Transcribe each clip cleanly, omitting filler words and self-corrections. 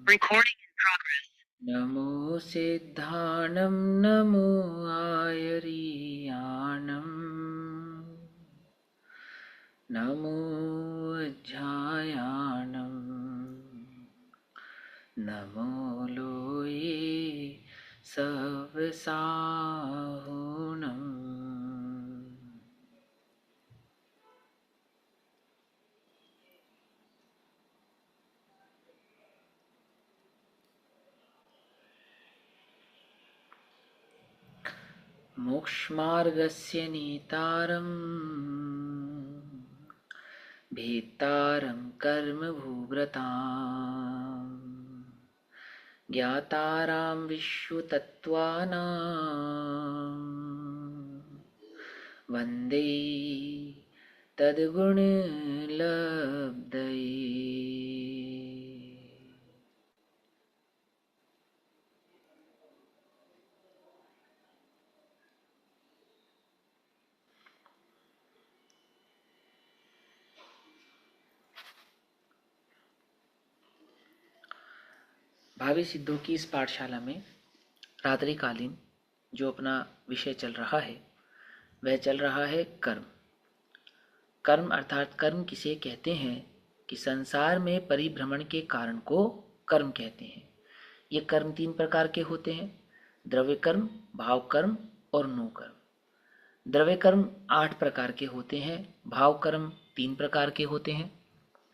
Recording in progress. नमो सिद्धाणं नमो आयर्याणं नमो अज्ञायाणं नमो लोये सवसाहुणम्। मोक्षमार्गस्य नेतारम् भेत्तारं कर्मभूव्रताम् ज्ञातारां विश्वतत्त्वानां वन्दे तद्गुणलब्धये। भावी सिद्धों की इस पाठशाला में रात्रिकालीन जो अपना विषय चल रहा है वह चल रहा है कर्म। कर्म अर्थात कर्म किसे कहते हैं कि संसार में परिभ्रमण के कारण को कर्म कहते हैं। ये कर्म 3 प्रकार के होते हैं: द्रव्य कर्म, भाव कर्म और नो कर्म। द्रव्य कर्म 8 प्रकार के होते हैं, भाव कर्म 3 प्रकार के होते हैं,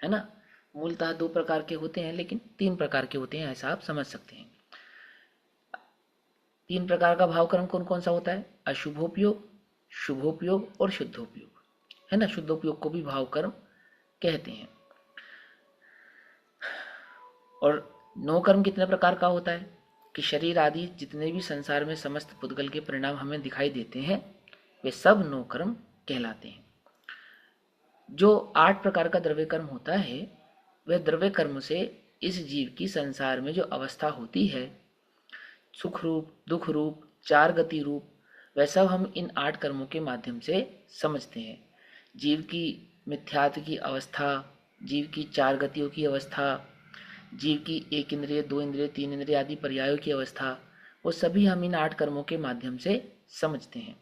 है ना। मूलतः 2 प्रकार के होते हैं लेकिन 3 प्रकार के होते हैं, ऐसा आप समझ सकते हैं। 3 प्रकार का भाव कर्म कौन कौन सा होता है? अशुभोपयोग, शुभोपयोग और शुद्धोपयोग, है ना। शुद्धोपयोग को भी भाव कर्म कहते हैं। और नो कर्म कितने प्रकार का होता है कि शरीर आदि जितने भी संसार में समस्त पुद्गल के परिणाम हमें दिखाई देते हैं वे सब नो कर्म कहलाते हैं। जो 8 प्रकार का द्रव्य कर्म होता है वह द्रव्य कर्म से इस जीव की संसार में जो अवस्था होती है, सुख रूप, दुख रूप, 4 गति रूप, वह सब हम इन 8 कर्मों के माध्यम से समझते हैं। जीव की मिथ्यात्व की अवस्था, जीव की 4 गतियों की अवस्था, जीव की 1 इंद्रिय, 2 इंद्रिय, 3 इंद्रिय आदि पर्यायों की अवस्था, वो सभी हम इन 8 कर्मों के माध्यम से समझते हैं।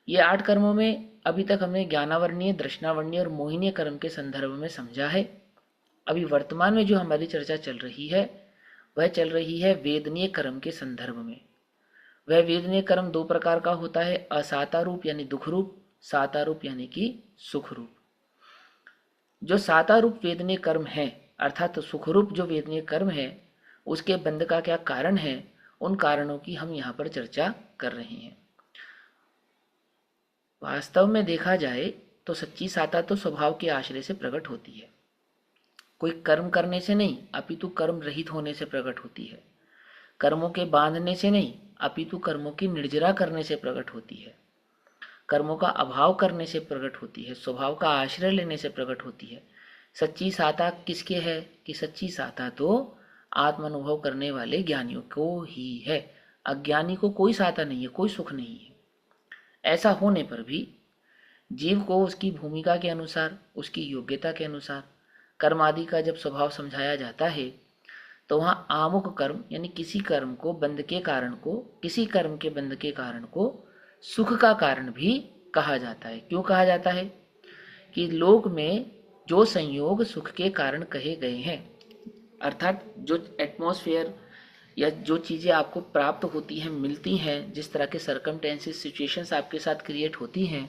ये 8 कर्मों में अभी तक हमने ज्ञानावर्णीय, दृष्णावर्णीय और मोहिनीय कर्म के संदर्भ में समझा है। अभी वर्तमान में जो हमारी चर्चा चल रही है वह चल रही है वेदनीय कर्म के संदर्भ में। वह वेदनीय कर्म 2 प्रकार का होता है: असाता रूप यानी दुख रूप, साता रूप यानी कि सुख रूप। जो साता रूप वेदनीय कर्म है अर्थात सुख रूप जो वेदनीय कर्म है उसके बंध का क्या कारण है, उन कारणों की हम यहाँ पर चर्चा कर रहे हैं। वास्तव में देखा जाए तो सच्ची साता तो स्वभाव के आश्रय से प्रकट होती है, कोई कर्म करने से नहीं अपितु कर्म रहित होने से प्रकट होती है। कर्मों के बांधने से नहीं अपितु कर्मों की निर्जरा करने से प्रकट होती है। कर्मों का अभाव करने से प्रकट होती है, स्वभाव का आश्रय लेने से प्रकट होती है। सच्ची साता किसके है कि सच्ची साता तो आत्म अनुभव करने वाले ज्ञानियों को ही है। अज्ञानी को कोई साता नहीं है, कोई सुख नहीं है। ऐसा होने पर भी जीव को उसकी भूमिका के अनुसार, उसकी योग्यता के अनुसार कर्म आदि का जब स्वभाव समझाया जाता है तो वहाँ आमुख कर्म यानी किसी कर्म को बंध के कारण को, किसी कर्म के बंध के कारण को सुख का कारण भी कहा जाता है। क्यों कहा जाता है कि लोक में जो संयोग सुख के कारण कहे गए हैं, अर्थात जो एटमॉस्फेयर या जो चीज़ें आपको प्राप्त होती हैं, मिलती हैं, जिस तरह के सर्कमटेंसेस, सिचुएशंस आपके साथ क्रिएट होती हैं,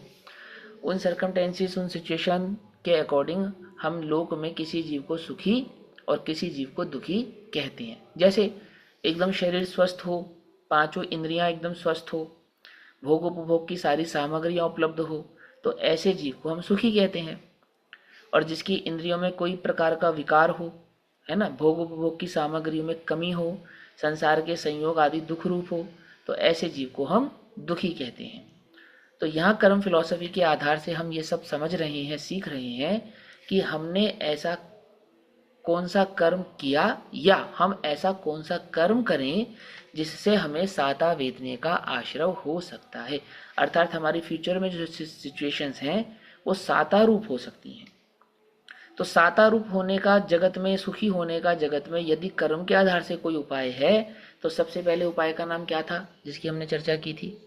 उन सर्कमटेंसेस, उन सिचुएशन के अकॉर्डिंग हम लोक में किसी जीव को सुखी और किसी जीव को दुखी कहते हैं। जैसे एकदम शरीर स्वस्थ हो, 5 इंद्रियां एकदम स्वस्थ हो, भोग उपभोग की सारी सामग्रियां उपलब्ध हो, तो ऐसे जीव को हम सुखी कहते हैं। और जिसकी इंद्रियों में कोई प्रकार का विकार हो, है ना, भोग उपभोग की सामग्रियों में कमी हो, संसार के संयोग आदि दुख रूप हो, तो ऐसे जीव को हम दुखी कहते हैं। तो यहाँ कर्म फिलॉसफी के आधार से हम ये सब समझ रहे हैं, सीख रहे हैं कि हमने ऐसा कौन सा कर्म किया या हम ऐसा कौन सा कर्म करें जिससे हमें साता वेदने का आश्रय हो सकता है। अर्थात हमारी फ्यूचर में जो सिचुएशंस हैं वो साता रूप हो सकती हैं। तो साता रूप होने का जगत में, सुखी होने का जगत में यदि कर्म के आधार से कोई उपाय है तो सबसे पहले उपाय का नाम क्या था जिसकी हमने चर्चा की थी?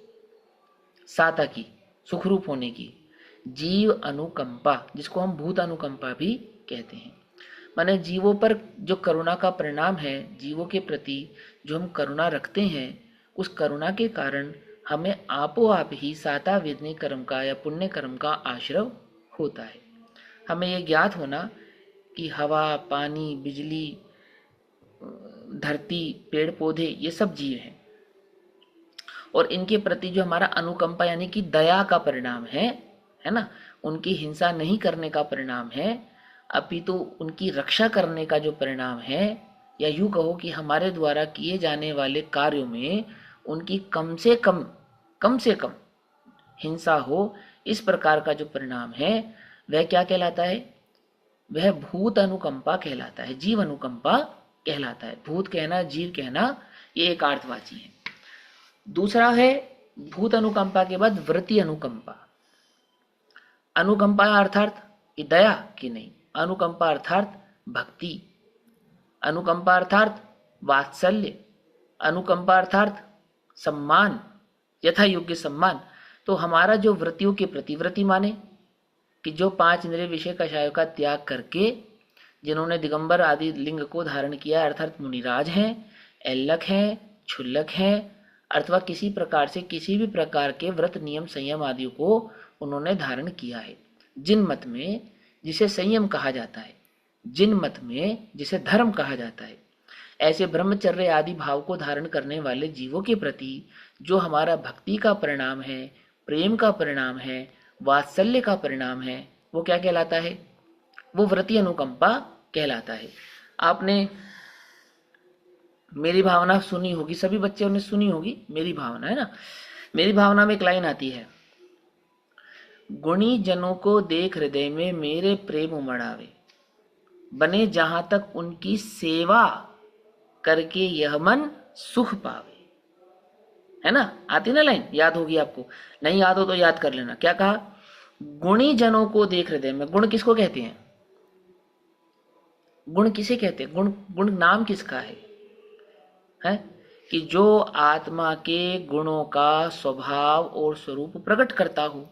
साता की, सुखरूप होने की। जीव अनुकंपा, जिसको हम भूत अनुकंपा भी कहते हैं। माने जीवों पर जो करुणा का परिणाम है, जीवों के प्रति जो हम करुणा रखते हैं, उस करुणा के कारण हमें आपो आप ही साता वेदनी कर्म का या पुण्य कर्म का आश्रय होता है। हमें ये ज्ञात होना कि हवा, पानी, बिजली, धरती, पेड़ पौधे ये सब जीव हैं और इनके प्रति जो हमारा अनुकंपा यानी कि दया का परिणाम है ना, उनकी हिंसा नहीं करने का परिणाम है, अपितु उनकी रक्षा करने का जो परिणाम है, या यूं कहो कि हमारे द्वारा किए जाने वाले कार्यों में उनकी कम से कम हिंसा हो, इस प्रकार का जो परिणाम है वह क्या कहलाता है? वह भूत अनुकंपा कहलाता है, जीव अनुकंपा कहलाता है। भूत कहना, जीव कहना, ये एक अर्थवाची है। दूसरा है भूत अनुकंपा के बाद वृत्ति अनुकंपा। अनुकंपा अर्थात दया की नहीं, अनुकंपा अर्थात भक्ति, अनुकंपा अर्थात वात्सल्य, अनुकंपा अर्थात सम्मान, यथा योग्य सम्मान। तो हमारा जो वृत्तियों के प्रति, वृत्ति माने कि जो 5 इंद्रिय विषय कषायों का त्याग करके जिन्होंने दिगंबर आदि लिंग को धारण किया, अर्थात मुनिराज हैं, ऐल्लक हैं, क्षुल्लक हैं, अथवा किसी प्रकार से किसी भी प्रकार के व्रत नियम संयम आदि को उन्होंने धारण किया है। जिन मत में जिसे संयम कहा जाता है, जिन मत में जिसे धर्म कहा जाता है, ऐसे ब्रह्मचर्य आदि भाव को धारण करने वाले जीवों के प्रति जो हमारा भक्ति का परिणाम है, प्रेम का परिणाम है, वात्सल्य का परिणाम है, वो क्या कहलाता है? वो वृत्ति अनुकंपा कहलाता है। आपने मेरी भावना सुनी होगी, सभी बच्चों ने सुनी होगी मेरी भावना, है ना। मेरी भावना में एक लाइन आती है, गुणी जनों को देख हृदय में मेरे प्रेम उमड़ावे, बने जहां तक उनकी सेवा करके यह मन सुख पावे, है ना। आती ना लाइन, याद होगी आपको, नहीं याद हो तो याद कर लेना। क्या कहा? गुणी जनों को देख हृदय में। गुण किसको कहते हैं? गुण किसे कहते हैं? गुण, गुण नाम किसका है कि जो आत्मा के गुणों का स्वभाव और स्वरूप प्रकट करता हो,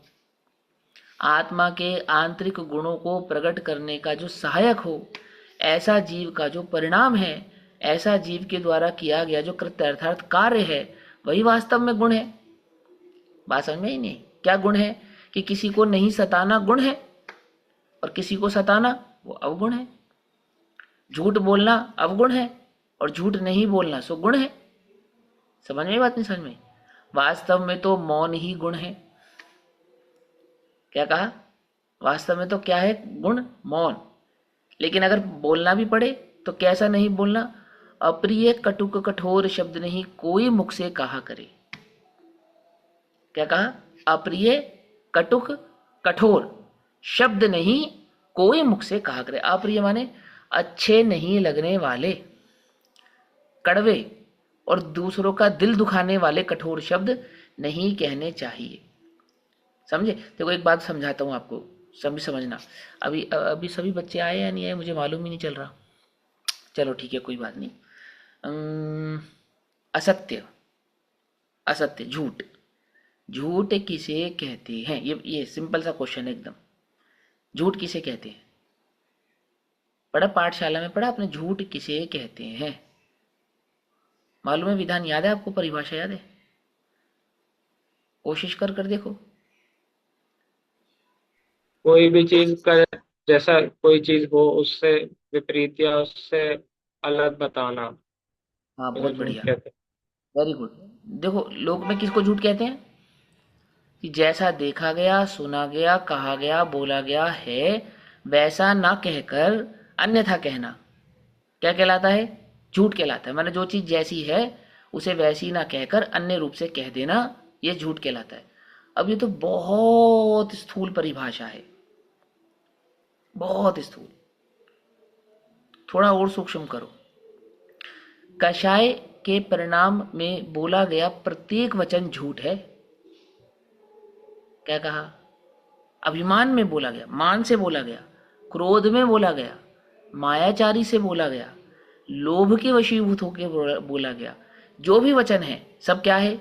आत्मा के आंतरिक गुणों को प्रकट करने का जो सहायक हो, ऐसा जीव का जो परिणाम है, ऐसा जीव के द्वारा किया गया जो कृत्य अर्थात कार्य है, वही वास्तव में गुण है। बात समझ में ही नहीं? क्या गुण है? कि किसी को नहीं सताना गुण है और किसी को सताना वो अवगुण है। झूठ बोलना अवगुण है और झूठ नहीं बोलना सो गुण है। समझ में? बात नहीं समझ में? वास्तव में तो मौन ही गुण है। क्या कहा? वास्तव में तो क्या है? गुण मौन। लेकिन अगर बोलना भी पड़े तो कैसा नहीं बोलना? अप्रिय कटुक कठोर शब्द नहीं कोई मुख से कहा करे। क्या कहा? अप्रिय कटुक कठोर शब्द नहीं कोई मुख से कहा करे। अप्रिय माने अच्छे नहीं लगने वाले, कड़वे और दूसरों का दिल दुखाने वाले कठोर शब्द नहीं कहने चाहिए। समझे? देखो एक बात समझाता हूं आपको, सभी समझना। अभी अभी सभी बच्चे आए या नहीं आए मुझे मालूम ही नहीं चल रहा। चलो ठीक है, कोई बात नहीं। असत्य, असत्य, झूठ, झूठ किसे कहते हैं? ये सिंपल सा क्वेश्चन है एकदम। झूठ किसे कहते हैं? पढ़ा, पाठशाला में पढ़ा आपने, झूठ किसे कहते हैं? मालूम है? विधान याद है आपको? परिभाषा याद है? कोशिश कर कर देखो। कोई भी चीज का जैसा कोई चीज हो उससे विपरीत या उससे अलग बताना, हाँ, तो बहुत झूठ बढ़िया, कहते वेरी गुड। देखो लोक में किसको झूठ कहते हैं? कि जैसा देखा गया, सुना गया, कहा गया, बोला गया है वैसा ना कहकर अन्यथा कहना क्या कहलाता है? झूठ कहलाता है। माने जो चीज जैसी है उसे वैसी ना कहकर अन्य रूप से कह देना, ये झूठ कहलाता है। अब ये तो बहुत स्थूल परिभाषा है, बहुत स्थूल। थोड़ा और सूक्ष्म करो। कषाय के परिणाम में बोला गया प्रत्येक वचन झूठ है। क्या कहा? अभिमान में बोला गया, मान से बोला गया, क्रोध में बोला गया, मायाचारी से बोला गया, लोभ के वशीभूत होकर बोला गया, जो भी वचन है सब क्या है?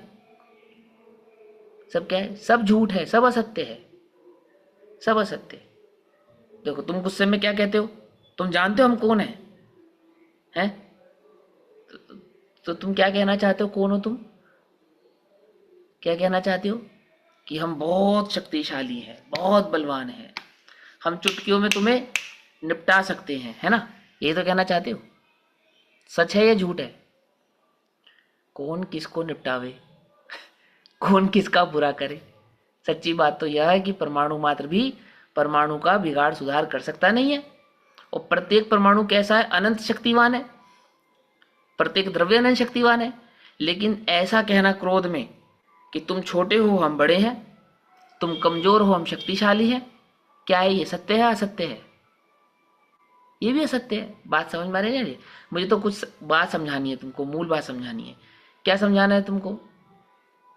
सब क्या है? सब झूठ है, सब असत्य है, सब असत्य। देखो तुम गुस्से में क्या कहते हो? तुम जानते हो हम कौन है? हैं? तो तुम क्या कहना चाहते हो? कौन हो तुम? क्या कहना चाहते हो? कि हम बहुत शक्तिशाली हैं, बहुत बलवान हैं, हम चुटकियों में तुम्हें निपटा सकते हैं, है ना? ये तो कहना चाहते हो। सच है या झूठ है? कौन किसको निपटावे, कौन किसका बुरा करे? सच्ची बात तो यह है कि परमाणु मात्र भी परमाणु का बिगाड़ सुधार कर सकता नहीं है। और प्रत्येक परमाणु कैसा है? अनंत शक्तिवान है, प्रत्येक द्रव्य अनंत शक्तिवान है। लेकिन ऐसा कहना क्रोध में कि तुम छोटे हो हम बड़े हैं, तुम कमजोर हो हम शक्तिशाली हैं, क्या है ये? सत्य है असत्य है? ये भी असत्य है। बात समझ में आ रही है? मुझे तो कुछ बात समझानी है तुमको, मूल बात समझानी है। क्या समझाना है तुमको?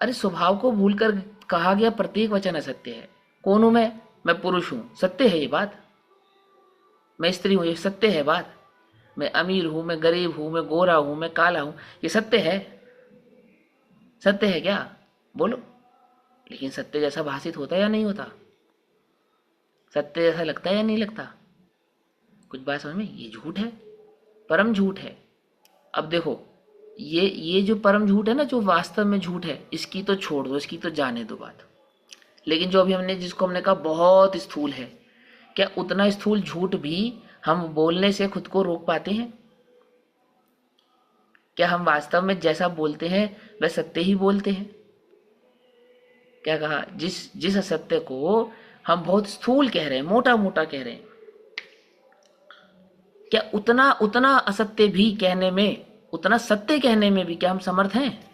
अरे स्वभाव को भूलकर कहा गया प्रत्येक वचन असत्य है। कौन हूं मैं पुरुष हूं, सत्य है ये बात। मैं स्त्री हूं, ये सत्य है बात। मैं अमीर हूं, मैं गरीब हूं, मैं गोरा हूं, मैं काला हूं, ये सत्य है। सत्य है क्या? बोलो। लेकिन सत्य जैसा भाषित होता है या नहीं होता? सत्य जैसा लगता है या नहीं लगता? कुछ बात समझ में? ये झूठ है, परम झूठ है। अब देखो, ये जो परम झूठ है ना, जो वास्तव में झूठ है, इसकी तो छोड़ दो, इसकी तो जाने दो बात। लेकिन जो अभी जिसको हमने कहा बहुत स्थूल है, क्या उतना स्थूल झूठ भी हम बोलने से खुद को रोक पाते हैं? क्या हम वास्तव में जैसा बोलते हैं वह सत्य ही बोलते हैं? क्या कहा? जिस जिस असत्य को हम बहुत स्थूल कह रहे हैं, मोटा मोटा कह रहे हैं, क्या उतना उतना असत्य भी कहने में, उतना सत्य कहने में भी क्या हम समर्थ हैं?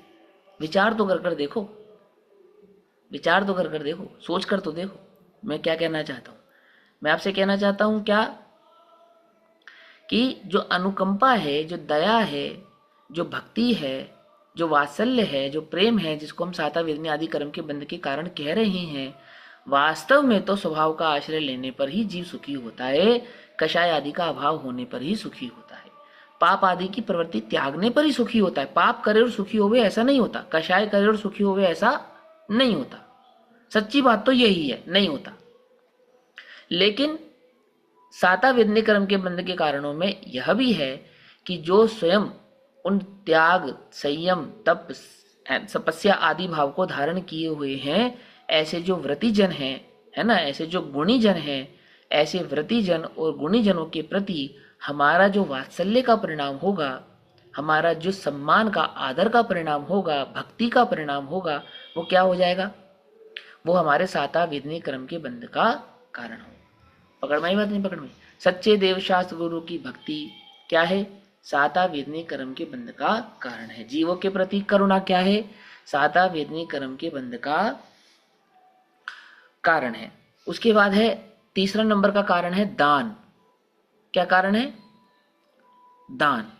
विचार तो कर कर देखो, विचार तो कर कर देखो, सोच कर तो देखो। मैं क्या कहना चाहता हूं? मैं आपसे कहना चाहता हूं क्या, कि जो अनुकंपा है, जो दया है, जो भक्ति है, जो वात्सल्य है, जो प्रेम है, जिसको हम साता वेदनी आदि कर्म के बंध के कारण कह रहे हैं, वास्तव में तो स्वभाव का आश्रय लेने पर ही जीव सुखी होता है, कषाय आदि का अभाव होने पर ही सुखी होता है, पाप आदि की प्रवृत्ति त्यागने पर ही सुखी होता है। पाप करे और सुखी होवे ऐसा नहीं होता, कषाय करे और सुखी होवे ऐसा नहीं होता। सच्ची बात तो यही है, नहीं होता। लेकिन साता वेदनी कर्म के बंध के कारणों में यह भी है कि जो स्वयं उन त्याग, संयम, तप, तपस्या आदि भाव को धारण किए हुए हैं, ऐसे जो व्रतिजन हैं, है ना, ऐसे जो गुणीजन हैं, ऐसे व्रतिजन और गुणीजनों के प्रति हमारा जो वात्सल्य का परिणाम होगा, हमारा जो सम्मान का, आदर का परिणाम होगा, भक्ति का परिणाम होगा, वो क्या हो जाएगा? वो हमारे साता वेदनी कर्म के बंध का कारण हो। पकड़ में आई बात? नहीं पकड़ में? सच्चे देवशास्त्र गुरु की भक्ति क्या है? साता वेदनी कर्म के बंध का कारण है। जीवों के प्रति करुणा क्या है? साता वेदनी कर्म के बंध का कारण है। उसके बाद है तीसरा नंबर का कारण है दान। क्या कारण है? दान।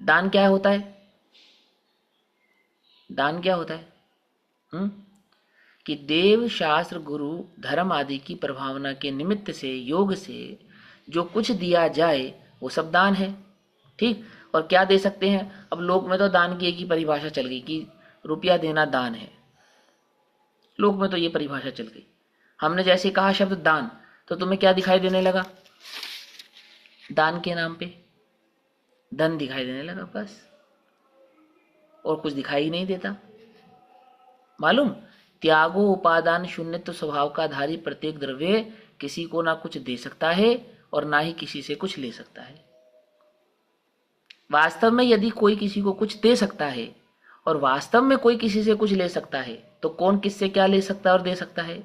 दान क्या होता है? दान क्या होता है? कि देव, शास्त्र, गुरु, धर्म आदि की प्रभावना के निमित्त से, योग से जो कुछ दिया जाए वो सब दान है। ठीक। और क्या दे सकते हैं? अब लोक में तो दान की एक ही परिभाषा चल गई कि रुपया देना दान है। लोक में तो ये परिभाषा चल गई। हमने जैसे कहा शब्द दान, तो तुम्हें क्या दिखाई देने लगा? दान के नाम पे धन दिखाई देने लगा बस, और कुछ दिखाई नहीं देता। मालूम? त्यागो उपादान शून्यत्व स्वभाव का धारी प्रत्येक द्रव्य किसी को ना कुछ दे सकता है और ना ही किसी से कुछ ले सकता है। वास्तव में यदि कोई किसी को कुछ दे सकता है और वास्तव में कोई किसी से कुछ ले सकता है, तो कौन किससे क्या ले सकता है और दे सकता है?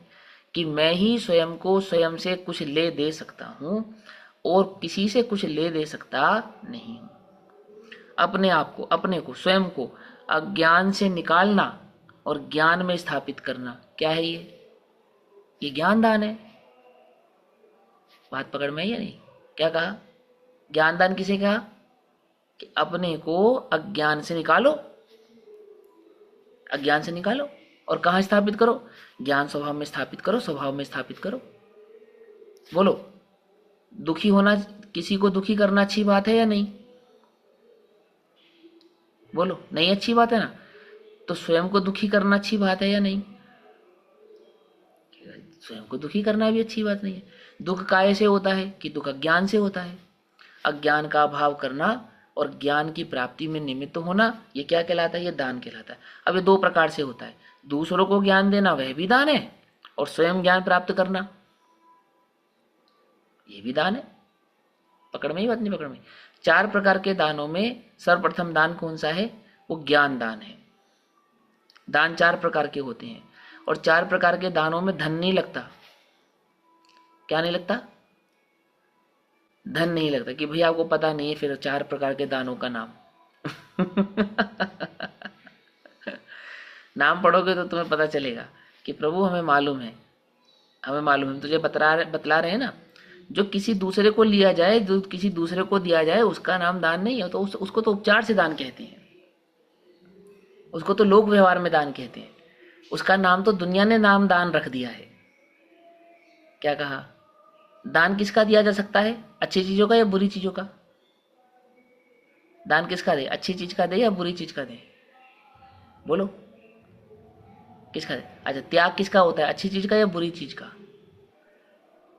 कि मैं ही स्वयं को स्वयं से कुछ ले दे सकता हूं और किसी से कुछ ले दे सकता नहीं हूं। अपने आप को, अपने को, स्वयं को अज्ञान से निकालना और ज्ञान में स्थापित करना, क्या है ये ज्ञान दान है। बात पकड़ में है नहीं? क्या कहा? ज्ञान दान किसे कहा? कि अपने को अज्ञान से निकालो, अज्ञान से निकालो और कहाँ स्थापित करो? ज्ञान स्वभाव में स्थापित करो, स्वभाव में स्थापित करो। बोलो। दुखी होना, किसी को दुखी करना अच्छी बात है या नहीं? बोलो, नहीं अच्छी बात है ना? तो स्वयं को दुखी करना अच्छी बात है या नहीं? स्वयं को दुखी करना भी अच्छी बात नहीं है। दुख काय से होता है? कि दुख अज्ञान से होता है। अज्ञान का अभाव करना और ज्ञान की प्राप्ति में निमित्त होना, ये क्या कहलाता है? ये दान कहलाता है। अब ये दो प्रकार से होता है। दूसरों को ज्ञान देना वह भी दान है, और स्वयं ज्ञान प्राप्त करना ये भी दान है। पकड़ में ही बात नहीं? पकड़ में। चार प्रकार के दानों में सर्वप्रथम दान कौन सा है? वो ज्ञान दान है। दान चार प्रकार के होते हैं, और चार प्रकार के दानों में धन नहीं लगता। क्या नहीं लगता? धन नहीं लगता। कि भैया आपको पता नहीं है फिर चार प्रकार के दानों का नाम? नाम पढ़ोगे तो तुम्हें पता चलेगा कि प्रभु हमें मालूम है, हमें मालूम है। तुझे बतला रहे हैं ना, जो किसी दूसरे को लिया जाए, जो किसी दूसरे को दिया जाए, उसका नाम दान नहीं है। तो उसको तो उपचार से दान कहते हैं, उसको तो लोक व्यवहार में दान कहते हैं। उसका नाम तो दुनिया ने नाम दान रख दिया है। क्या कहा? दान किसका दिया जा सकता है? अच्छी चीजों का या बुरी चीजों का? दान किसका दे? अच्छी चीज का दे या बुरी चीज का दे? बोलो, किसका दे? अच्छा, त्याग किसका होता है? अच्छी चीज का या बुरी चीज का?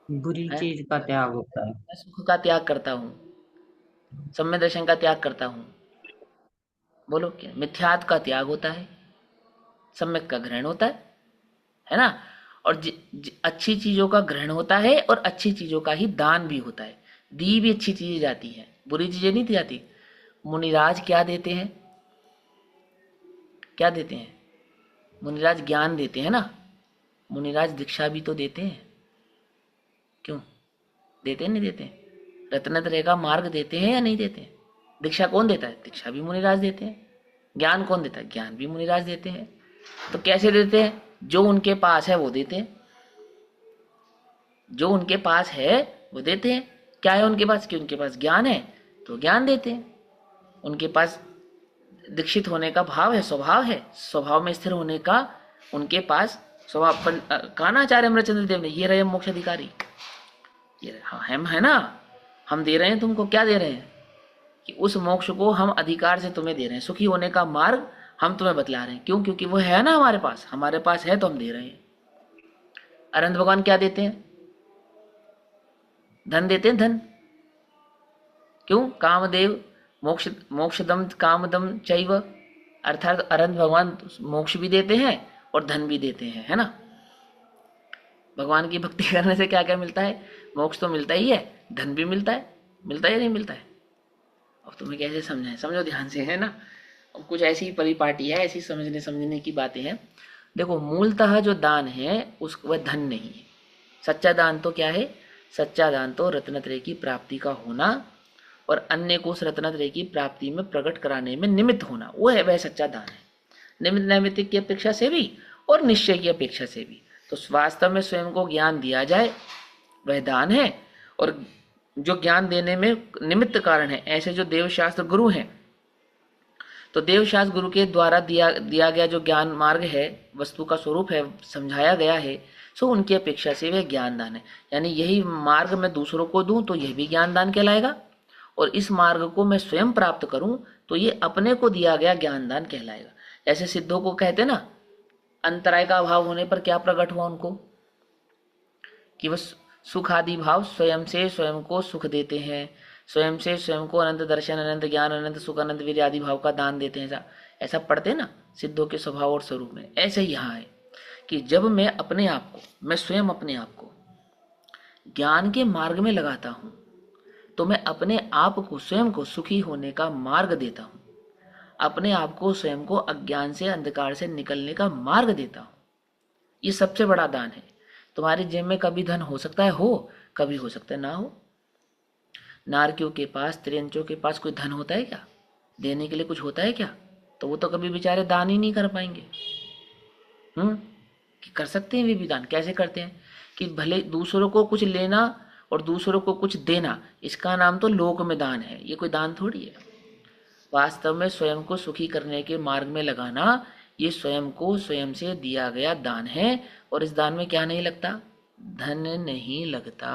बुरी है? चीज का त्याग होता है। मैं सुख का त्याग करता हूँ, सम्य दर्शन का त्याग करता हूँ। बोलो, क्या मिथ्यात्व का त्याग होता है, सम्यक का ग्रहण होता है ना? और अच्छी चीजों का ग्रहण होता है, और अच्छी चीजों का ही दान भी होता है। दी भी अच्छी चीजें जाती हैं, बुरी चीजें नहीं दी जाती। मुनिराज क्या देते हैं? क्या देते हैं? मुनिराज ज्ञान देते हैं ना। मुनिराज दीक्षा भी तो देते हैं। क्यों देते हैं? नहीं देते हैं? रत्नत्रय का मार्ग देते हैं या नहीं देते हैं? दीक्षा कौन देता है? दीक्षा भी मुनिराज देते हैं। ज्ञान कौन देता है? ज्ञान भी मुनिराज देते हैं। तो कैसे देते हैं? जो उनके पास है वो देते हैं, जो उनके पास है वो देते हैं। क्या है उनके पास? कि उनके पास ज्ञान है तो ज्ञान देते हैं। उनके पास दीक्षित होने का भाव है, स्वभाव है, स्वभाव में स्थिर होने का उनके पास स्वभाव। कानाचार्य अमरचंद्र देव ने, ये रहे मोक्ष अधिकारी, ये हम है ना, हम दे रहे हैं तुमको। क्या दे रहे हैं? कि उस मोक्ष को हम अधिकार से तुम्हें दे रहे हैं, सुखी होने का मार्ग हम तुम्हें बतला रहे हैं। क्यों? क्योंकि वो है ना हमारे पास, हमारे पास है तो हम दे रहे हैं। अनंत भगवान क्या देते हैं? धन देते हैं, धन। क्यों? कामदेव मोक्ष मोक्षदम कामदम चैव, अर्थात अनंत भगवान मोक्ष भी देते हैं और धन भी देते हैं, है ना? भगवान की भक्ति करने से क्या क्या मिलता है? मोक्ष तो मिलता ही है, धन भी मिलता है। मिलता है या नहीं मिलता है? अब तुम्हें कैसे समझाएं? समझो ध्यान से, है ना? अब कुछ ऐसी परिपाटी है, ऐसी समझने की बातें हैं। देखो, मूलतः जो दान है उस वह धन नहीं है। सच्चा दान तो क्या है? सच्चा दान तो रत्नत्रय की प्राप्ति का होना और अन्य को उस रत्नत्रय की प्राप्ति में प्रकट कराने में निमित्त होना, वो है वह सच्चा दान है। निमित्त नैमित्तिक की अपेक्षा से भी और निश्चय की अपेक्षा से भी। तो वास्तव में स्वयं को ज्ञान दिया जाए वह दान है, और जो ज्ञान देने में निमित्त कारण है, ऐसे जो देवशास्त्र गुरु हैं, तो देवशास्त्र गुरु के द्वारा दिया गया जो ज्ञान मार्ग है, वस्तु का स्वरूप है, समझाया गया है, सो उनकी अपेक्षा से वह ज्ञान दान है। यानी यही मार्ग मैं दूसरों को दूं तो यह भी ज्ञान दान कहलाएगा, और इस मार्ग को मैं स्वयं प्राप्त करूं तो ये अपने को दिया गया ज्ञान दान कहलाएगा। जैसे सिद्धों को कहते ना, अंतराय का अभाव होने पर क्या प्रकट हुआ उनको? कि वह सुख आदि भाव स्वयं से स्वयं को सुख देते हैं, स्वयं से स्वयं को अनंत दर्शन, अनंत ज्ञान, अनंत सुख, अनंत वीर्य आदि भाव का दान देते हैं। ऐसा पढ़ते ना सिद्धों के स्वभाव और स्वरूप में। ऐसे ही यहाँ है कि जब मैं अपने आप को, मैं स्वयं अपने आप को ज्ञान के मार्ग में लगाता हूँ, तो मैं अपने आप को, स्वयं को सुखी होने का मार्ग देता हूँ। अपने आप को, स्वयं को अज्ञान से, अंधकार से निकलने का मार्ग देता हूँ। ये सबसे बड़ा दान है। तुम्हारी जेब में कभी धन हो सकता है हो, कभी हो सकता है ना हो। नारकियों के पास, त्रियंचों के पास कोई धन होता है क्या? देने के लिए कुछ होता है क्या? तो वो तो कभी बेचारे दान ही नहीं कर पाएंगे। कि कर सकते हैं वे भी दान। कैसे करते हैं? कि भले दूसरों को कुछ लेना और दूसरों को कुछ देना, इसका नाम तो लोक में दान है, ये कोई दान थोड़ी है। वास्तव में स्वयं को सुखी करने के मार्ग में लगाना, ये स्वयं को स्वयं से दिया गया दान है। और इस दान में क्या नहीं लगता? धन नहीं लगता।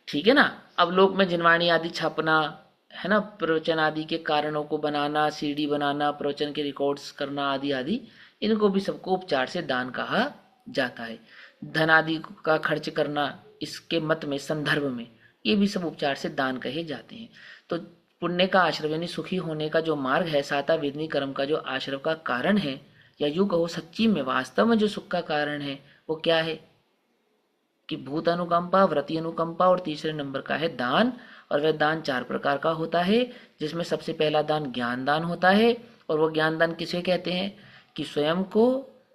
ठीक है ना। अब लोक में जिनवाणी आदि छापना, है ना, प्रवचन आदि के कारणों को बनाना, सीडी बनाना, प्रवचन के रिकॉर्ड्स करना आदि आदि, इनको भी सबको उपचार से दान कहा जाता है। धन आदि का खर्च करना, इसके मत में, संदर्भ में, ये भी सब उपचार से दान कहे जाते हैं। तो पुण्य का आश्रव यानी सुखी होने का जो मार्ग है, साता वेदनी कर्म का जो आश्रव का कारण है, या यूं कहो सच्ची में वास्तव में जो सुख का कारण है, वो क्या है कि भूत अनुकंपा, व्रति अनुकंपा, और तीसरे नंबर का है दान। और वह दान 4 प्रकार का होता है, जिसमें सबसे पहला दान ज्ञान दान होता है। और वो ज्ञान दान किसे कहते हैं कि स्वयं को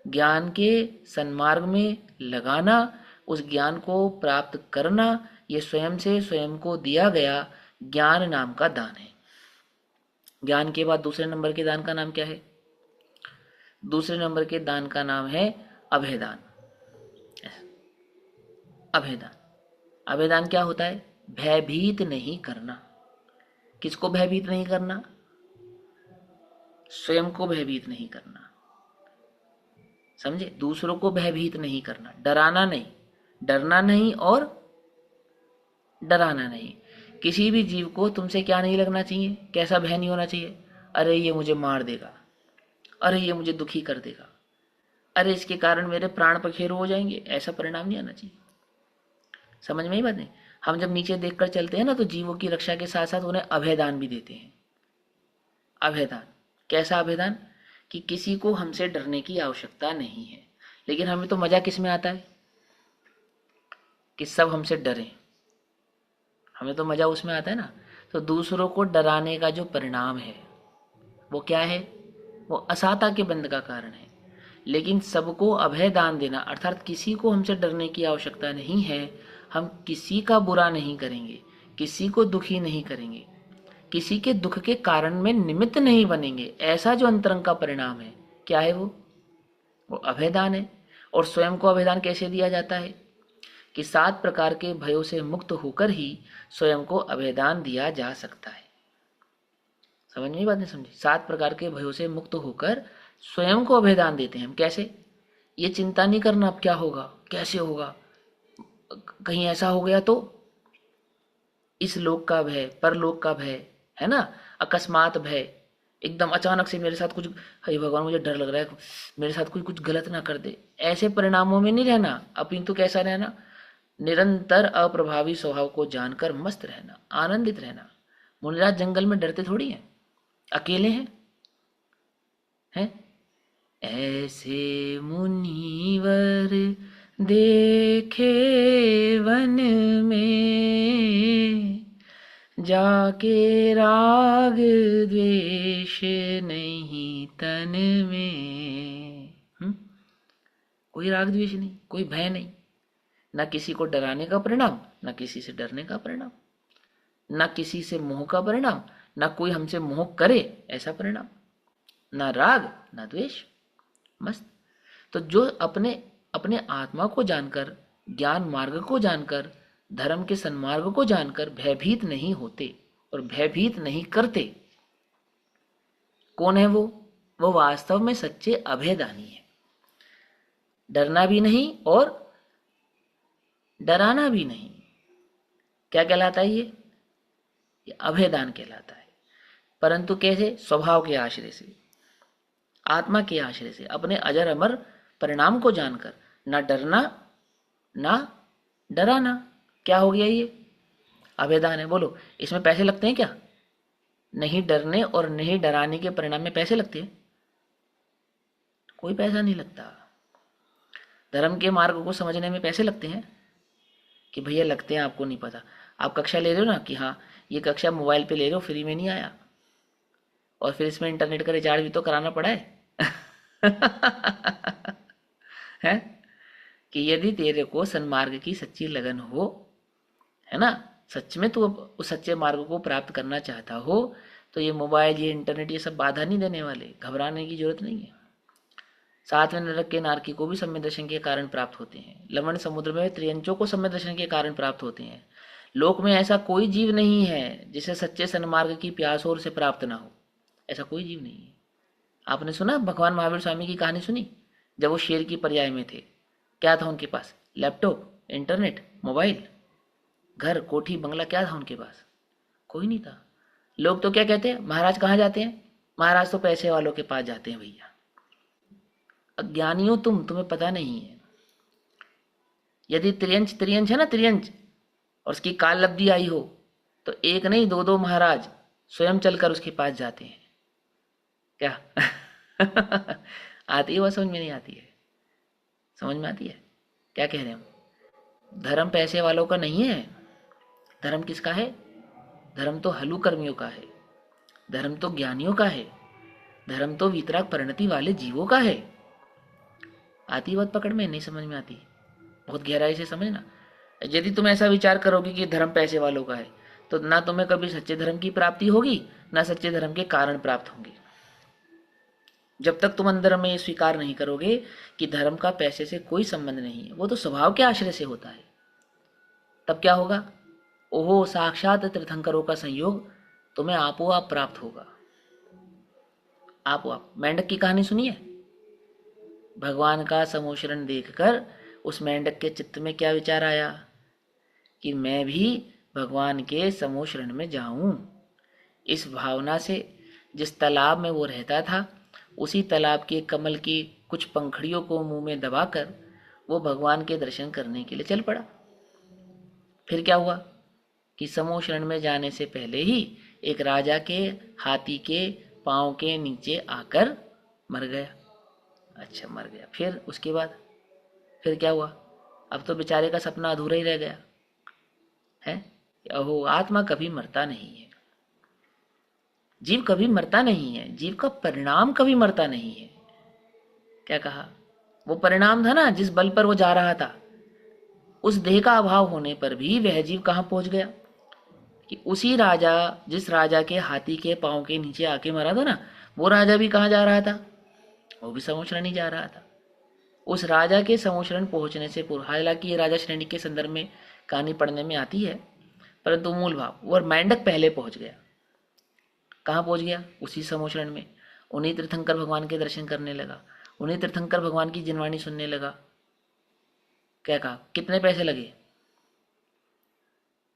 ज्ञान के सन्मार्ग में लगाना, उस ज्ञान को प्राप्त करना, ये स्वयं से स्वयं को दिया गया ज्ञान नाम का दान है। ज्ञान के बाद दूसरे नंबर के दान का नाम क्या है? दूसरे नंबर के दान का नाम है अभयदान। अभयदान, अभयदान क्या होता है? भयभीत नहीं करना। किसको भयभीत नहीं करना? स्वयं को भयभीत नहीं करना, समझे? दूसरों को भयभीत नहीं करना, डराना नहीं, डरना नहीं और डराना नहीं। किसी भी जीव को तुमसे क्या नहीं लगना चाहिए, कैसा भय नहीं होना चाहिए? अरे ये मुझे मार देगा, अरे ये मुझे दुखी कर देगा, अरे इसके कारण मेरे प्राण पखेरु हो जाएंगे, ऐसा परिणाम नहीं आना चाहिए। समझ में ही बात नहीं? हम जब नीचे देखकर चलते हैं ना, तो जीवों की रक्षा के साथ साथ उन्हें अभयदान भी देते हैं। अभयदान, कैसा अभयदान? कि किसी को हमसे डरने की आवश्यकता नहीं है। लेकिन हमें तो मजा किस में आता है कि सब हमसे डरें, हमें तो मजा उसमें आता है ना। तो दूसरों को डराने का जो परिणाम है वो क्या है? वो असाता के बंध का कारण है। लेकिन सबको अभय दान देना, अर्थात किसी को हमसे डरने की आवश्यकता नहीं है, हम किसी का बुरा नहीं करेंगे, किसी को दुखी नहीं करेंगे, किसी के दुख के कारण में निमित्त नहीं बनेंगे, ऐसा जो अंतरंग का परिणाम है, क्या है वो अभयदान है। और स्वयं को अभयदान कैसे दिया जाता है कि 7 प्रकार के भयों से मुक्त होकर ही स्वयं को अभयदान दिया जा सकता है। समझ में बात नहीं समझी? 7 प्रकार के भयों से मुक्त होकर स्वयं को अभयदान देते हैं हम। कैसे? ये चिंता नहीं करना अब क्या होगा, कैसे होगा, कहीं ऐसा हो गया तो। इस लोक का भय, परलोक का भय, है ना, अकस्मात भय, एकदम अचानक से मेरे साथ कुछ, हे भगवान मुझे डर लग रहा है मेरे साथ कोई कुछ गलत ना कर दे, ऐसे परिणामों में नहीं रहना। अपितु कैसा रहना? निरंतर अप्रभावी स्वभाव को जानकर मस्त रहना, आनंदित रहना। मुनिराज जंगल में डरते थोड़ी हैं, अकेले हैं? ऐसे मुनिवर देखे वन में, जाके राग द्वेष नहीं तन में। कोई राग द्वेष नहीं, कोई भय नहीं, ना किसी को डराने का परिणाम, ना किसी से डरने का परिणाम, ना किसी से मोह का परिणाम, ना कोई हमसे मोह करे ऐसा परिणाम, ना राग ना द्वेष, मस्त। तो जो अपने अपने आत्मा को जानकर, ज्ञान मार्ग को जानकर, धर्म के सन्मार्ग को जानकर भयभीत नहीं होते और भयभीत नहीं करते, कौन है वो वास्तव में सच्चे अभयदानी है। डरना भी नहीं और डराना भी नहीं। क्या कहलाता है ये अभयदान कहलाता है। परंतु कैसे? स्वभाव के आश्रय से, आत्मा के आश्रय से, अपने अजर अमर परिणाम को जानकर, ना डरना ना डराना। क्या हो गया ये? अभयदान है। बोलो, इसमें पैसे लगते हैं क्या? नहीं डरने और नहीं डराने के परिणाम में पैसे लगते हैं? कोई पैसा नहीं लगता। धर्म के मार्ग को समझने में पैसे लगते हैं कि भैया लगते हैं, आपको नहीं पता। आप कक्षा ले रहे हो ना कि हाँ ये कक्षा मोबाइल पे ले रहे हो, फ्री में नहीं आया, और फिर इसमें इंटरनेट का रिचार्ज भी तो कराना पड़ा है कि यदि तेरे को सन्मार्ग की सच्ची लगन हो, है ना, सच में तू उस सच्चे मार्ग को प्राप्त करना चाहता हो, तो ये मोबाइल, ये इंटरनेट, ये सब बाधा नहीं देने वाले, घबराने की जरूरत नहीं है। 7वें नरक के नारकी को भी सम्य दर्शन के कारण प्राप्त होते हैं। लवण समुद्र में त्रियंचों को सम्य दर्शन के कारण प्राप्त होते हैं। लोक में ऐसा कोई जीव नहीं है जिसे सच्चे सन्मार्ग की प्यास और से प्राप्त ना हो, ऐसा कोई जीव नहीं है। आपने सुना भगवान महावीर स्वामी की कहानी सुनी? जब वो शेर की पर्याय में थे, क्या था उनके पास? लैपटॉप, इंटरनेट, मोबाइल, घर कोठी बंगला क्या था उनके पास? कोई नहीं था। लोग तो क्या कहते हैं, महाराज कहाँ जाते हैं? महाराज तो पैसे वालों के पास जाते हैं भैया। अज्ञानी हो तुम्हें पता नहीं है। यदि त्रियंच त्रियंच है ना, त्रियंच, और उसकी काल लब्धि आई हो, तो एक नहीं दो दो महाराज स्वयं चलकर उसके पास जाते हैं। क्या आती है वह? समझ में नहीं आती है? समझ में आती है? क्या कह रहे हैं हम? धर्म पैसे वालों का नहीं है। धर्म किसका है? धर्म तो हलु कर्मियों का है। धर्म तो ज्ञानियों का है। धर्म तो वितराग परिणति वाले जीवों का है। आती बात पकड़ में? नहीं समझ में आती? बहुत गहराई से समझना। यदि तुम ऐसा विचार करोगे कि धर्म पैसे वालों का है, तो ना तुम्हें कभी सच्चे धर्म की प्राप्ति होगी, ना सच्चे धर्म के कारण प्राप्त होंगे। जब तक तुम अंदर में ये स्वीकार नहीं करोगे कि धर्म का पैसे से कोई संबंध नहीं है, वो तो स्वभाव के आश्रय से होता है, तब क्या होगा? ओहो, साक्षात तीर्थंकरों का संयोग तुम्हें आपो आप प्राप्त होगा। आपो आप। मेंढक की कहानी सुनिए। भगवान का समोशरण देखकर उस मेंढक के चित्त में क्या विचार आया कि मैं भी भगवान के समोशरण में जाऊं। इस भावना से जिस तालाब में वो रहता था, उसी तालाब के कमल की कुछ पंखड़ियों को मुंह में दबाकर वो भगवान के दर्शन करने के लिए चल पड़ा। फिर क्या हुआ कि समोशरण में जाने से पहले ही एक राजा के हाथी के पांव के नीचे आकर मर गया। अच्छा, मर गया। फिर उसके बाद फिर क्या हुआ? अब तो बेचारे का सपना अधूरा ही रह गया है। अहो, आत्मा कभी मरता नहीं है, जीव कभी मरता नहीं है, जीव का परिणाम कभी मरता नहीं है। क्या कहा? वो परिणाम था ना, जिस बल पर वो जा रहा था, उस देह का अभाव होने पर भी वह जीव कहाँ पहुंच गया कि उसी राजा, जिस राजा के हाथी के पांव के नीचे आके मरा था ना, वो राजा भी कहाँ जा रहा था? वो भी समोशरण ही जा रहा था। उस राजा के समोशरण पहुंचने से पूर्व, हालांकि ये राजा श्रेणी के संदर्भ में कहानी पढ़ने में आती है, परंतु मूल भाव, वो मेंढक पहले पहुंच गया। कहाँ पहुंच गया? उसी समोशरण में। उन्हीं तीर्थंकर भगवान के दर्शन करने लगा, उन्हीं तीर्थंकर भगवान की जिनवाणी सुनने लगा। क्या कहा? कितने पैसे लगे?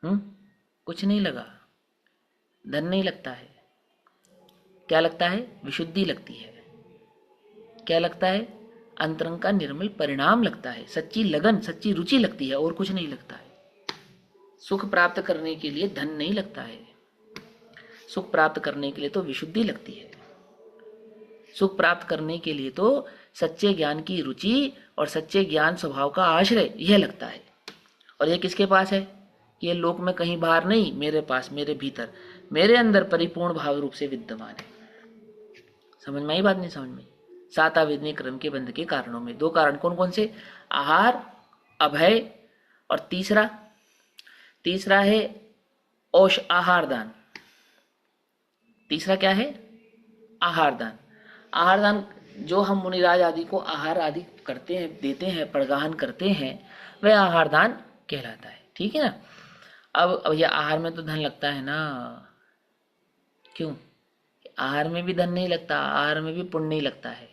कुछ नहीं लगा। धन नहीं लगता है। क्या लगता है? विशुद्धि लगती है। क्या लगता है? अंतरंग का निर्मल परिणाम लगता है, सच्ची लगन, सच्ची रुचि लगती है, और कुछ नहीं लगता है। सुख प्राप्त करने के लिए धन नहीं लगता है। सुख प्राप्त करने के लिए तो विशुद्धि लगती है। सुख प्राप्त करने के लिए तो सच्चे ज्ञान की रुचि और सच्चे ज्ञान स्वभाव का आश्रय यह लगता है। और यह किसके पास है? ये लोक में कहीं बाहर नहीं, मेरे पास, मेरे भीतर, मेरे अंदर परिपूर्ण भाव रूप से विद्यमान है। समझ में आई बात? नहीं समझ में? सात आवेदनीय क्रम के बंध के कारणों में दो कारण कौन कौन से? आहार, अभय, और तीसरा है औष आहार दान। तीसरा क्या है? आहार दान। आहार दान जो हम मुनिराज आदि को आहार आदि करते हैं, देते हैं, प्रगाहन करते हैं, वह आहार दान कहलाता है। ठीक है ना? अब यह आहार में तो धन लगता है ना। क्यों? आहार में भी धन नहीं लगता, आहार में भी पुण्य नहीं लगता है।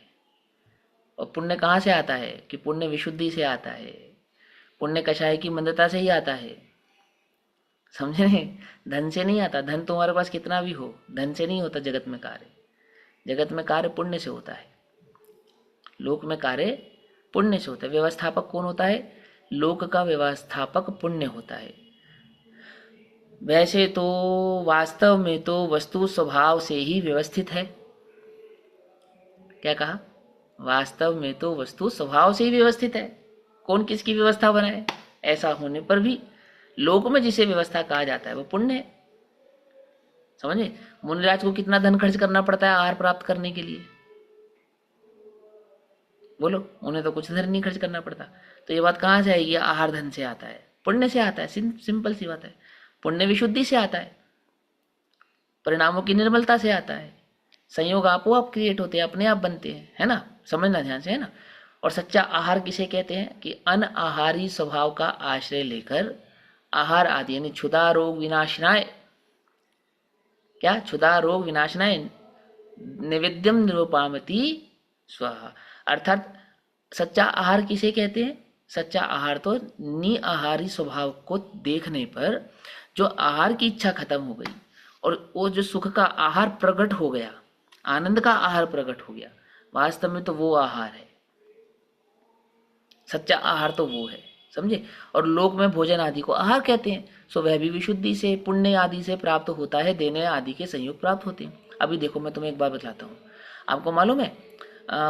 और पुण्य कहाँ से आता है? कि पुण्य विशुद्धि से आता है। पुण्य कषाय की मंदता से ही आता है। समझे? धन से नहीं आता। धन तुम्हारे पास कितना भी हो, धन से नहीं होता जगत में कार्य। जगत में कार्य पुण्य से होता है। लोक में कार्य पुण्य से होता है। व्यवस्थापक कौन होता है? लोक का व्यवस्थापक पुण्य होता है। वैसे तो वास्तव में तो वस्तु स्वभाव से ही व्यवस्थित है। क्या कहा? वास्तव में तो वस्तु स्वभाव से ही व्यवस्थित है। कौन किसकी व्यवस्था बनाए? ऐसा होने पर भी लोक में जिसे व्यवस्था कहा जाता है वो पुण्य है। समझे? मुनिराज को कितना धन खर्च करना पड़ता है आहार प्राप्त करने के लिए? बोलो, उन्हें तो कुछ धन नहीं खर्च करना पड़ता। तो ये बात कहाँ से आएगी? आहार धन से आता है, पुण्य से आता है। सिंपल सी बात है। पुण्य विशुद्धि से आता है, परिणामों की निर्मलता से आता है। संयोग आपो आप क्रिएट होते हैं, अपने आप बनते हैं, है ना? समझना ध्यान से, है ना? और सच्चा आहार किसे कहते हैं? कि अनआहारी स्वभाव का आश्रय लेकर आहार आदि, यानी क्षुधा रोग विनाशनाय, क्या? क्षुधा रोग विनाशनाय निवेद्यम निरूपामति स्वाहा। अर्थात सच्चा आहार किसे कहते हैं? सच्चा आहार तो निआहारी स्वभाव को देखने पर जो आहार की इच्छा खत्म हो गई और वो जो सुख का आहार प्रकट हो गया, आनंद का आहार प्रकट हो गया, वास्तव में तो वो आहार है, सच्चा आहार तो वो है, समझे। और लोक में भोजन आदि को आहार कहते हैं। सो वह भी विशुद्धि से, पुण्य आदि से प्राप्त होता है, देने आदि के संयोग प्राप्त होते हैं। अभी देखो मैं तुम्हें एक बात बताता हूँ। आपको मालूम है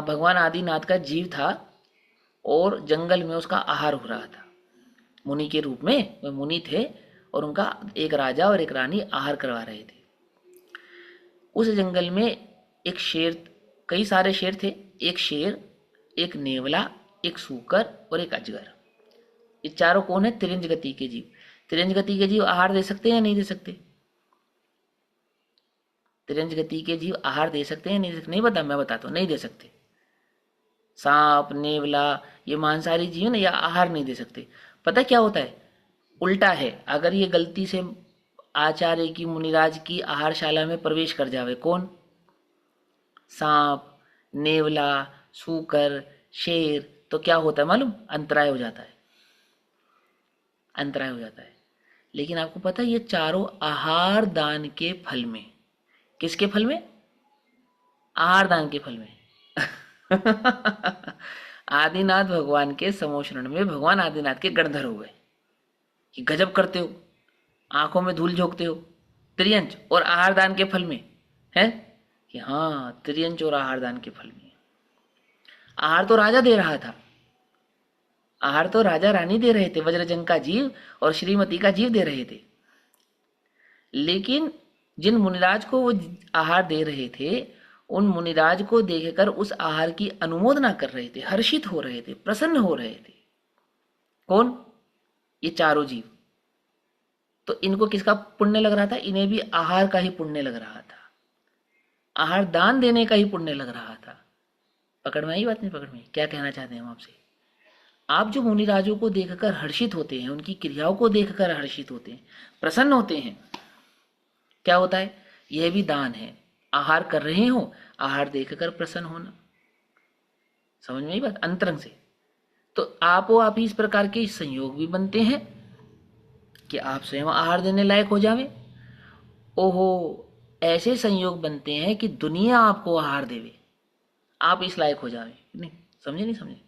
भगवान आदिनाथ का जीव था और जंगल में उसका आहार हो रहा था, मुनि के रूप में वे मुनि थे और उनका एक राजा और एक रानी आहार करवा रहे थे। उस जंगल में एक शेर, कई सारे शेर थे, एक शेर, एक नेवला, एक सूकर और एक अजगर। ये चारों कौन है? तिरंज गति के जीव। तिरंज गति के जीव आहार दे सकते हैं या नहीं दे सकते? तिरंज गति के जीव आहार दे सकते हैं नहीं दे सकते? नहीं बता, मैं बताता हूँ, नहीं दे सकते। सांप, नेवला, ये मांसाहारी जीव ना, या आहार नहीं दे सकते। पता क्या होता है? उल्टा है। अगर ये गलती से आचार्य की, मुनिराज की आहारशाला में प्रवेश कर जावे, कौन? सांप, नेवला, सूकर, शेर, तो क्या होता है मालूम? अंतराय हो जाता है, अंतराय हो जाता है। लेकिन आपको पता है ये चारों आहार दान के फल में, किसके फल में? आहार दान के फल में। आदिनाथ भगवान के समोषण में भगवान आदिनाथ के गणधर हो गए कि गजब करते हो, आंखों में धूल झोंकते हो, त्रियंच और आहार दान के फल में है कि हाँ, त्रियंच और आहार दान के फल में। आहार तो राजा दे रहा था, आहार तो राजा रानी दे रहे थे, वज्रजंग का जीव और श्रीमती का जीव दे रहे थे। लेकिन जिन मुनिराज को वो आहार दे रहे थे, उन मुनिराज को देखकर उस आहार की अनुमोदना कर रहे थे, हर्षित हो रहे थे, प्रसन्न हो रहे थे। कौन? ये चारों जीव। तो इनको किसका पुण्य लग रहा था? इन्हें भी आहार का ही पुण्य लग रहा था, आहार दान देने का ही पुण्य लग रहा था। पकड़ में आई बात? नहीं पकड़ में? क्या कहना चाहते हैं हम आपसे? आप जो मुनिराजों को देखकर हर्षित होते हैं, उनकी क्रियाओं को देखकर हर्षित होते हैं, प्रसन्न होते हैं, क्या होता है? यह भी दान है। आहार कर रहे हो, आहार देखकर प्रसन्न होना। समझ में आई बात? अंतरंग से। तो आप ही इस प्रकार के संयोग भी बनते हैं कि आप स्वयं आहार देने लायक हो जावे। ओहो, ऐसे संयोग बनते हैं कि दुनिया आपको आहार देवे, आप इस लायक हो जावे। नहीं समझे? नहीं समझे?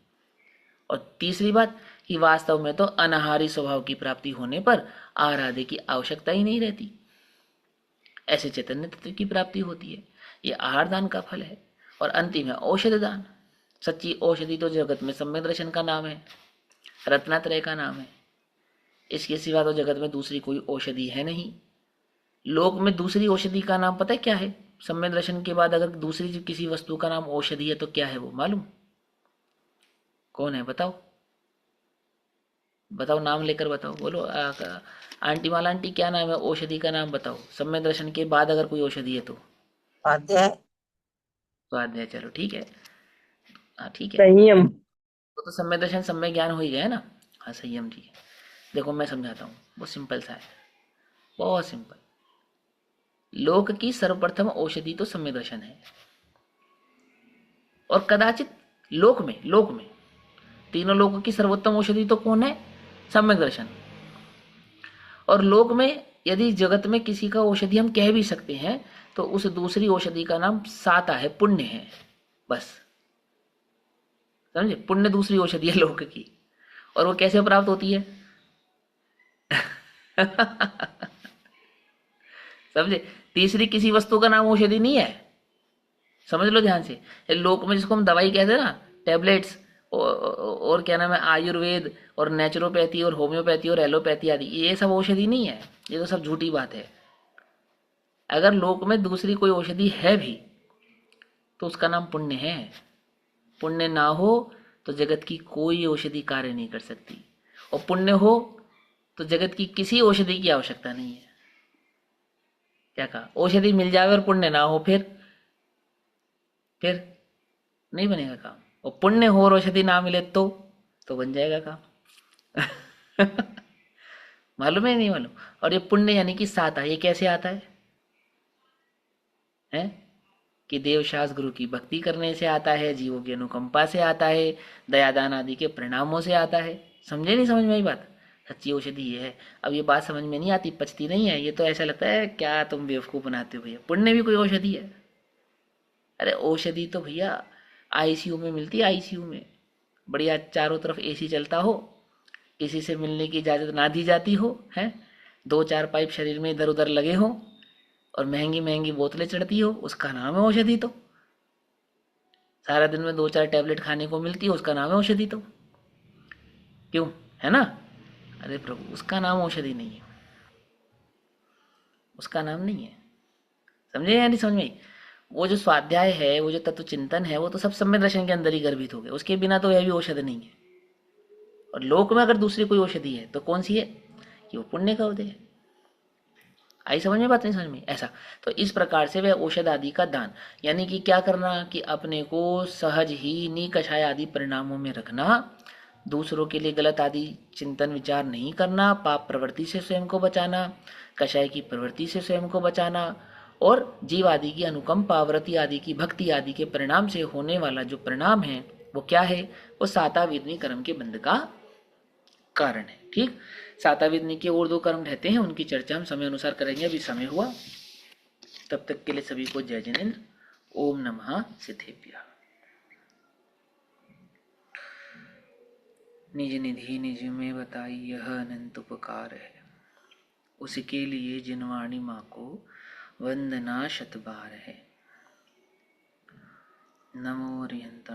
और तीसरी बात कि वास्तव में तो अनाहारी स्वभाव की प्राप्ति होने पर आहार आदि की आवश्यकता ही नहीं रहती, ऐसे चैतन्य तत्व की प्राप्ति होती है। ये आहार दान का फल है। और अंतिम है औषध दान। सच्ची औषधि तो जगत में सम्यक दर्शन का नाम है, रत्नात्रय का नाम है। इसके सिवा तो जगत में दूसरी कोई औषधि है नहीं। लोक में दूसरी औषधि का नाम पता है क्या है? सम्यक दर्शन के बाद अगर दूसरी किसी वस्तु का नाम औषधि है तो क्या है वो मालूम? कौन है? बताओ बताओ, नाम लेकर बताओ। बोलो आंटी माला आंटी, क्या नाम है औषधि का? नाम बताओ। सम्यक दर्शन के बाद अगर कोई औषधि है तो स्वाध्याय। स्वाध्याय। चलो ठीक है, हाँ ठीक है। संयम। तो सम्यक दर्शन सम्यक ज्ञान हो ही गया ना। हाँ संयम, ठीक है। देखो मैं समझाता हूँ, बहुत सिंपल सा है, बहुत सिंपल। लोक की सर्वप्रथम औषधि तो सम्यक दर्शन है। और कदाचित लोक में तीनों लोगों की सर्वोत्तम औषधि तो कौन है? सम्यक दर्शन। और लोक में यदि जगत में किसी का औषधि हम कह भी सकते हैं तो उस दूसरी औषधि का नाम साता है, पुण्य है, बस। समझे? पुण्य दूसरी औषधि है लोक की। और वो कैसे प्राप्त होती है? समझे? तीसरी किसी वस्तु का नाम औषधि नहीं है, समझ लो ध्यान से। लोक में जिसको हम दवाई कहते हैं ना, टैबलेट्स, और क्या नाम है, आयुर्वेद और नेचुरोपैथी और होम्योपैथी और एलोपैथी आदि, ये सब औषधि नहीं है, ये तो सब झूठी बात है। अगर लोक में दूसरी कोई औषधि है भी तो उसका नाम पुण्य है। पुण्य ना हो तो जगत की कोई औषधि कार्य नहीं कर सकती, और पुण्य हो तो जगत की किसी औषधि की आवश्यकता नहीं है। क्या कहा? औषधि मिल जाए और पुण्य ना हो, फिर नहीं बनेगा काम। और पुण्य हो और औषधि ना मिले तो बन जाएगा काम। मालूम है नहीं मालूम? और ये पुण्य यानी कि साता, ये कैसे आता है? हैं? कि देवशास गुरु की भक्ति करने से आता है, जीवों की अनुकंपा से आता है, दयादान आदि के परिणामों से आता है। समझे नहीं समझ में आई बात? सच्ची औषधि ये है। अब ये बात समझ में नहीं आती, पचती नहीं है, ये तो ऐसा लगता है क्या तुम बेवकूफ़ बनाते हो भैया, पुण्य भी कोई औषधि है? अरे औषधि तो भैया आईसीयू में मिलती है, आईसीयू में बढ़िया, चारों तरफ एसी चलता हो, किसी से मिलने की इजाज़त ना दी जाती हो, हैं, 2-4 पाइप शरीर में इधर उधर लगे हो, और महंगी महंगी बोतलें चढ़ती हो, उसका नाम है औषधि। तो सारा दिन में 2-4 टैबलेट खाने को मिलती है, उसका नाम है औषधि। तो क्यों, है ना? अरे प्रभु, उसका नाम औषधि नहीं है, उसका नाम नहीं है। समझे या नहीं समझ में? वो जो स्वाध्याय है, वो जो तत्व चिंतन है, वो तो सब सम्यक दर्शन के अंदर ही गर्भित हो गए, उसके बिना तो यह भी औषधि नहीं है। और लोक में अगर दूसरी कोई औषधि है तो कौन सी है? कि वो पुण्य का उदय है। आई समझ में बात? नहीं समझ में? ऐसा तो इस प्रकार से वह औषध आदि का दान, यानी कि क्या करना कि अपने को सहज ही नी कषाय आदि परिणामों में रखना, दूसरों के लिए गलत आदि चिंतन विचार नहीं करना, पाप प्रवृत्ति से स्वयं को बचाना, कषाय की प्रवृत्ति से स्वयं को बचाना, और जीव आदि की अनुकंपा, व्रति आदि की भक्ति आदि के परिणाम से होने वाला जो परिणाम है वो क्या है? वो सातावेदनी कर्म के बंध का कारण है। ठीक, सातावेदनी के और 2 कर्म रहते हैं, उनकी चर्चा हम समय अनुसार करेंगे। अभी समय हुआ, तब तक के लिए सभी को जय जिनेन्द्र। ओम नमः सिद्धेभ्यः। निज निधि निज में बताई यह अनंत उपकार है, उसके लिए जिनवाणी माँ को वंदना शत बार है। नमो अरिहंताण।